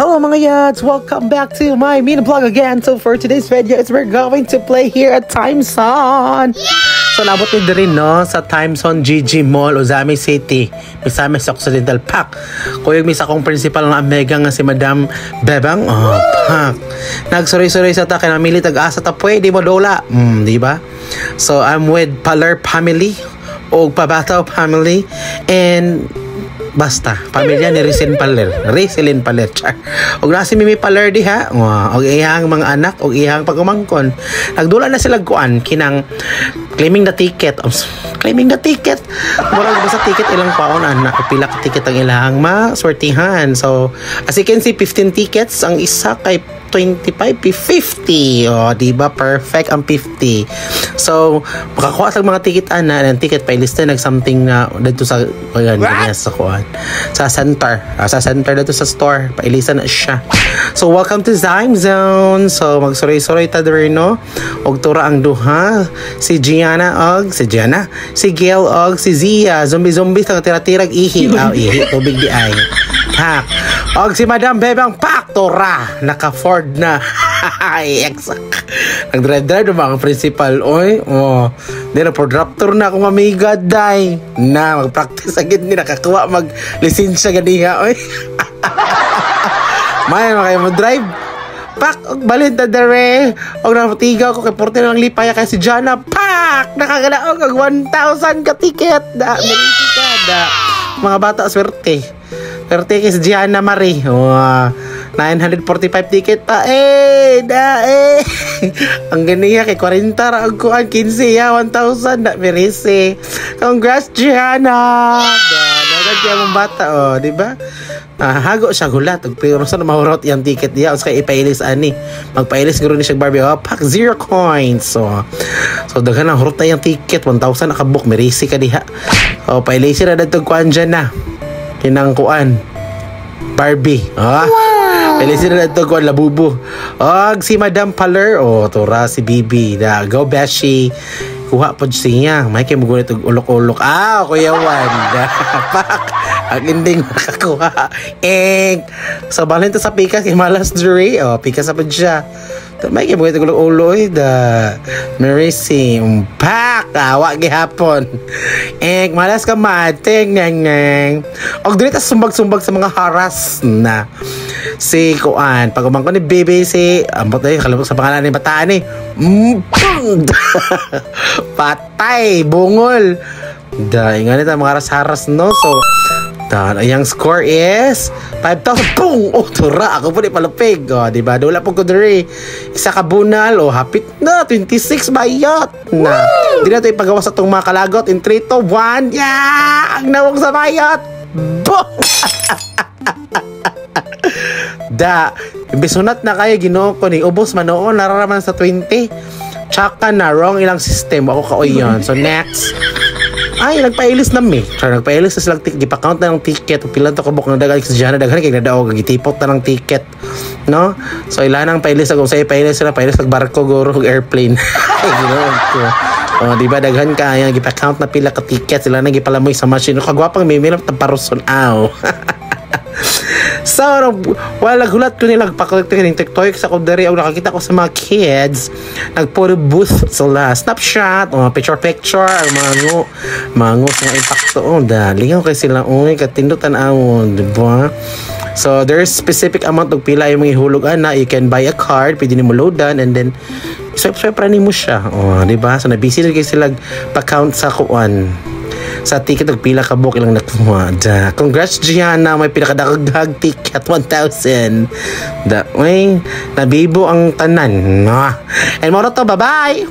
Hello mga yads! Welcome back to my mini vlog again. So for today's video is we're going to play here at Time Zone. So nabot ni rin no sa Time Zone GG Mall, Ozami City, Misamis Occidental Park. Kuyog misa akong principal ng Amega nga si Madam Bebang. Pak. Nagsuroy-suroy sa ta kay namili tag-asa ta pwede mo dola. Di ba? So I'm with Paler family o Pabataw family and basta pamilya ni Rizlin Paler char. Og na si Mimi Paler diha, og iyang mga anak og iyang pagumangkon. Nagdula na sila kuan kinang claiming the ticket. Murag ba sa ticket ilang paon ana pila ka ticket ang ilang maswertihan. So as you can see 15 tickets ang isa kay 25 50. Di ba perfect ang 50. So makakuha sa mga ticket ana ng ticket pailista nag something na dito sa sa kuan sa center dito sa store pailista na siya. So welcome to Time Zone. So magsuroy-suroy ta diri no og tura ang duha si Gail og si Zia zombie sa tira-tirag ihi tubig di ay pak og si Madam Bebang pak tora naka Ford na ay exact nagdrive mga principal oy dira for raptor na akong amiga day na magpractice agad ni nakakuha mag lisensya ganiha oy may makay mo drive pak balid na dere og napatigaw ko kay porte ng lipaya kay si Jana pak nakagalaog og 1,000 ka ticket da mga bata swerte kay si Gianna Marie 945 ticket pa ang ganiya kay 40 ra og kuan 15 ya 1,000 na merese. Congrats Gianna dagan kay mong bata di ba? Hago siya gulat pero sa mahurot yung ticket niya kay ipailis ani magpailis guro ni siya Barbie pak 0 coins so daghan ang hurot na yung ticket 1,000 nakabook merisi ka diha pailis na dagtog kuan dyan na kinang kuan Barbie pailis na dagtog kuan labubo si Madam Paler tura si Bibi go Beshi kuha po siya may kayo magunit ulok-ulok Kuya Wanda pak ang ending makakuha so balhin to sa pikas kay malas jury pikas pa siya may kayo magunit ulok-ulok Marisi pak wag gihapon malas ka mating og dili ta sumbag-sumbag sa mga haras na si kuan pag umangko ni baby si ambot ay kalabog sa pangalan ni bataan patay bungol ingan ita mga haras no so ayang score is 5,000 boom tura ako po di palupig diba wala po ko diri isa ka bunal hapit na 26 bayot na di na ito ipagawa sa itong mga kalagot in 3 to 1 ang nawag sa bayot boom bisunat na kayo ginoo ko ni ubos manoon nararaman sa 20 tsaka na wrong ilang system ako kaoy so next nagpailis na nagpailis na silang ticket gipa-count na ng ticket pila to kabuk ng dagan kasi dyan daghan kay nadaog gitipot na ng ticket no so ilan ang pailis kung sa pailis sila pailis barko guro airplane diba daghan ka yan gipa-count na pila ka ticket sila na gipalamoy sa machine kagwapang may milang taparuson so wala gulat ko nila pakolekta ng TikTok sa kudari ang nakakita ko sa mga kids nagpuro booth sila snapshot picture ang mga sa impacto dalingaw kay sila katindutan diba so there's specific amount og pila yung mga ihulog you can buy a card pwede nimo loadan and then swipe ra nimo siya diba so na-busy kay sila pa-count sa kuan sa ticket og pila ka book ilang nakuha congrats Gianna may pinakadagdag ticket 1,000 nabibo ang tanan and moro to bye bye.